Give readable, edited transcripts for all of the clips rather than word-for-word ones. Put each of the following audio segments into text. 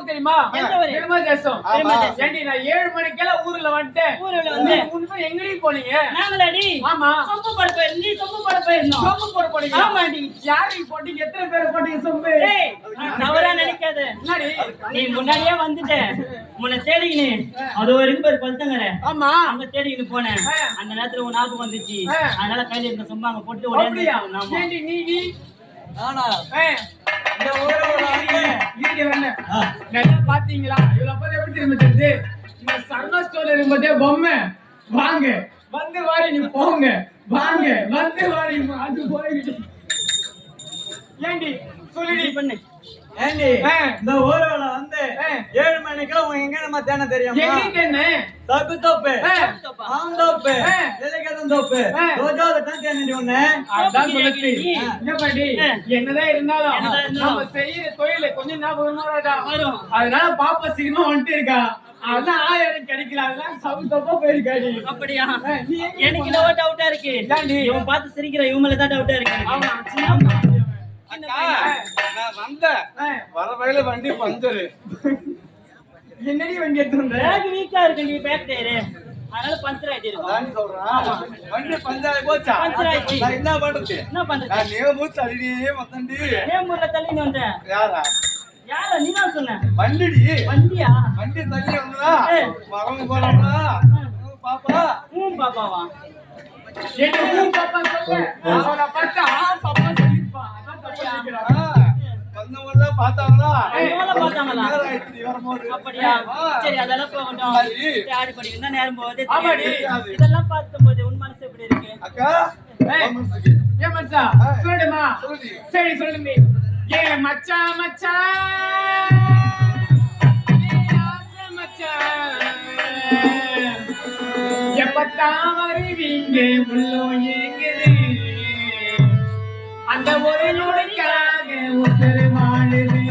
தெரியுமா? பெருமா தேசம். ஏண்டி நான் 7 மணிக்கெல்லாம் ஊர்ல வந்துட்டேன். ஊர்ல எங்கடி போனீங்க? நாங்களடி ஆமா சொம்பு போட போய் நீ சொம்பு போட போயிருந்தோம். சொம்பு போட போனீங்க? ஆமாடி. யாருக்கு போட்டீங்க? எத்தனை பேர் போட்டீங்க சொம்பு? ஏய் தவறா நினைக்காத. என்னடி நீ முன்னாடியே வந்துட்ட. உன்னை தேடிக்கினே அது வரைக்கும் பேர் கொளுத்தங்கற. ஆமா அங்க தேடிக்கிட்டு போனேன். அந்த நேரத்துல உன் ஞாபகம் வந்துச்சு. அதனால கையில இருந்த சொம்பு அங்க போட்டு ஓடியாந்து. ஏண்டி நீ ஆனா இந்த ஊரோட இங்க வரல. நல்லா பாத்தீங்களா? இவ்வளவு பேர் எப்படி திரும்ப தெரியுது? இந்த சர்மா ஸ்டோர்ல இருக்கும்போதே பொம்மை வாங்க வந்து வாரி நீ போங்க வாங்க வந்து வாரி அது போயிட்டு ஏண்டி சொல்லிடி பண்ணு ஏண்டி இந்த ஊரோட வந்து 7 மணிக்கு எங்க நம்ம தேன தெரியுமா? எங்க என்ன தப்பு தப்பு ஆந்தோப்பு எலகதம் தப்பு ரோஜால தான் தேனடி ஒண்ணே அதான் சொல்லுது. என்ன பண்ணி என்னதான் இருந்தாலும் நம்ம செய்யற தொழில கொஞ்சம் ஞாபகம் வரும். அதனால பாப்பா சீக்கிரமா வந்துட்டு இருக்கா. அதெல்லாம் 1000 கிடைக்கல. அதெல்லாம் சவுத்தப்பா போயிருக்காடி. அப்படியா? எனக்கு லோ டவுட்டா இருக்கு. இவன் பார்த்து சிரிக்கிற இவன் மேல தான் டவுட்டா இருக்கு. ஆமா நான் வந்தேன் வர வழியில வண்டி பஞ்சரு. என்னடி வண்டி எடுத்துட்டு பேக் வீக்கா இருக்கு. நீ பேக் டயரு அதனால பஞ்சர் ஆயிட்டு நான் சொல்றேன் வண்டி பஞ்சாயி போச்சா? பஞ்சர் ஆயிடுச்சு. நான் என்ன பண்றது? என்ன பண்றது? நான் நேமூச்சு அடியே வந்தேன்டி. நேமூர்ல தள்ளின்னு வந்தேன். யாரா நீ தான் சொன்ன வண்டிடி வண்டியா? வண்டி தள்ளி வந்தா வரவங்க போறாங்களா பாப்பா? பாப்பாவா? என்ன பாப்பா சொல்ல அவளை பார்த்தா பாப்பா சொல்லிப்பா. அதான் தப்பியா வந்தவங்க பார்த்தாங்களா? பார்த்தாங்களா? வரும்போது அப்படியா? சரி அதெல்லாம் போகட்டும். ஆடி படிக்க தான் நேரம் போகுது. இதெல்லாம் பார்க்கும்போது உன் மனசு எப்படி இருக்கு? அக்கா ஏ மச்சான் சொல்லுமா? சரி சொல்லுங்க. ஏ மச்சான் மச்சான் எப்பத்தான் வருவீங்க? உள்ளோ ஏங்குது அந்த ஒரு நொடிக்காக உசுறு வாழுது.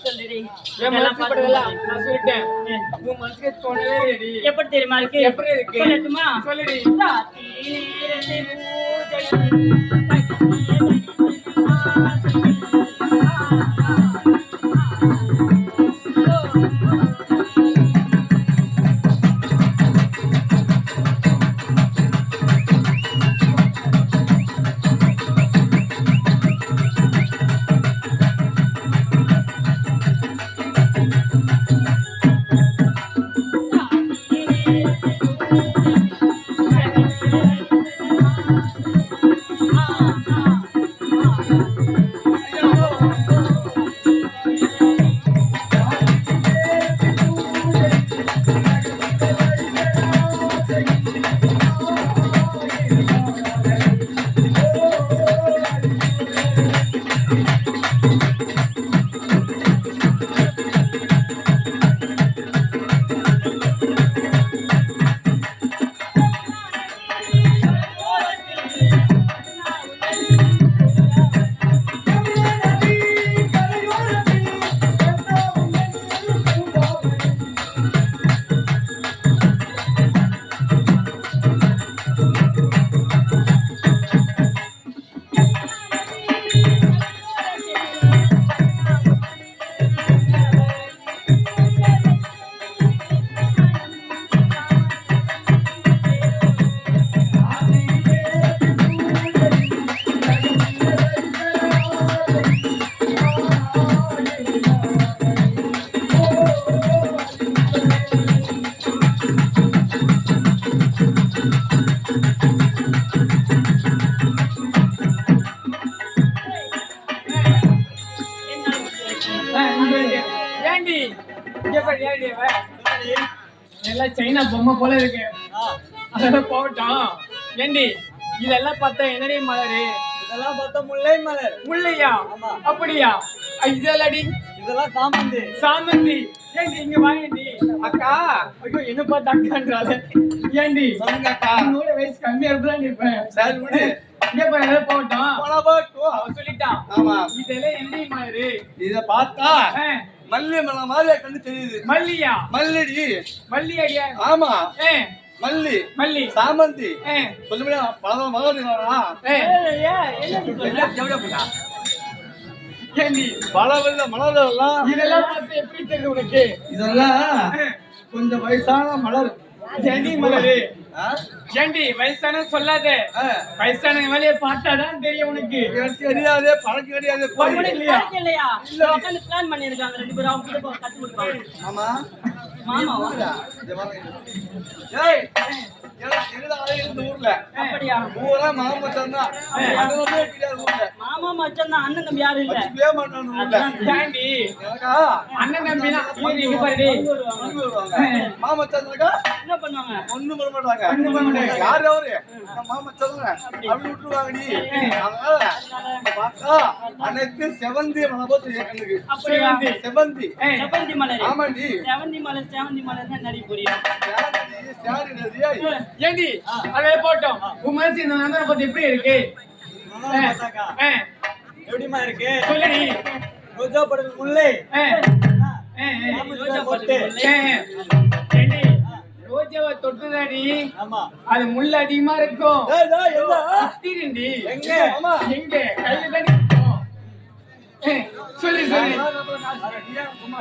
சொல்லுடி. என் மனசு படுதெல்லாம் நான் சொல்லிட்டேன். உன் மனசுக்கு தோணவே இல்லடி. எப்படி தெரியுமா இருக்கு? எப்படி இருக்கு? சொல்லட்டுமா? சொல்லுடி. ராத்திரி நேரத்தில் பூஜையில் ஏண்டி இங்க பாரு, ஏண்டி இவ? எல்லாம் சைனா பொம்மை போல இருக்கு. அதெல்லாம் போகட்டும். ஏண்டி இதெல்லாம் பார்த்தா என்னடி மலரு? இதெல்லாம் பார்த்தா முல்லை மலர். முல்லையா? ஆமா. அப்படியா? இதெல்லாடி இதெல்லாம் சாமந்தி. சாமந்தி. ஏண்டி இங்க வாங்கடி. அக்கா ஐயோ என்ன பார்த்தா அக்கான்றாலே. ஏண்டி சொல்லுங்க அக்கா. உன்னோட வயசு கம்மியா இருப்பதான் இருப்பேன். சரி விடு. இங்க பாரு, எல்லாம் போகட்டும். போனா போட்டும். அவன் சொல்லிட்டான். ஆமா. இதெல்லாம் என்னடி மலரு? இத பார்த்தா ஆ, மல்லி மலை மாதிரி கண்ணு தெரியுது. மல்லியா? மல்லடி. மல்லி அடியா? ஆமா. ஏ மல்லி மல்லி. சாமந்தி. ஏ சொல்லுங்க பல மகா ஏ என்ன ஏண்டி பல வெள்ள மலரெல்லாம் இதெல்லாம் பார்த்து எப்படி தெரியும் உனக்கு? இதெல்லாம் கொஞ்சம் வயசான மலர். ஏண்டி மலரு? ஆ? ஏண்டி வயசான சொல்லாத. ஆ. வயசான வேலையை பார்த்தாதான் தெரியும் உனக்கு. எனக்கு தெரியாது பழக்கம் கிடையாது போய். இல்லையா? இல்லையா உட்காந்து பிளான் பண்ணிருக்காங்க ரெண்டு பேரும் அவங்க கிட்ட கத்து கொடுப்பாங்க ஆமா. மாமாவா இங்க பாருங்க. ஏய் எனக்கு தெரியாத ஆளே இந்த ஊர்ல. அப்படியா ஊரா மாமச்சான் தான். அதெல்லாம் தெரியாது ஊர்ல. மாமா மச்சான் தான் அண்ணன் தம்பி யாரும் இல்ல வச்சுக்கவே மாட்டான் ஊர்ல. ஏண்டி எனக்கா அண்ணன் தம்பினா இங்க பாருடி. வந்து வருவாங்க. மாமச்சான் இருக்கா? என்ன பண்ணுவாங்க ஒண்ணும் பண்ண மாட்டாங்க. ஒண்ணும் பண்ண மாட்டாங்க. யாரு அவரு? நான் மாமச்சான் அப்படி விட்டுருவாங்கடி. அதனால பார்த்தா அனைத்து செவந்தி மலர் தெரியும் கண்ணுக்கு. அப்படியா செவந்தி. ஏய், செவந்தி மலர் ஆமாண்டி. செவந்தி மலர்னா நடி புரியும் சாரி நதியா? ஏண்டி அதே போட்டோம். உன் மனசு இந்த நந்தனை பத்தி எப்படி இருக்கு? ஏ, எப்படிமா இருக்கு? சொல்லுடி. ரோஜா படல் முல்லை. ஏ, ஏ, ஏ, ரோஜா போட்டு ஏ, ஏண்டி ரோஜாவை தொட்டுதாடி. ஆமா. அது முள் அதிகமா இருக்கும். ஏய் டேய் என்ன? சுத்திருண்டி. எங்க? ஆமா. எங்க கையில தானே இருக்கும். ஏ, சொல்லு சொல்லு. சும்மா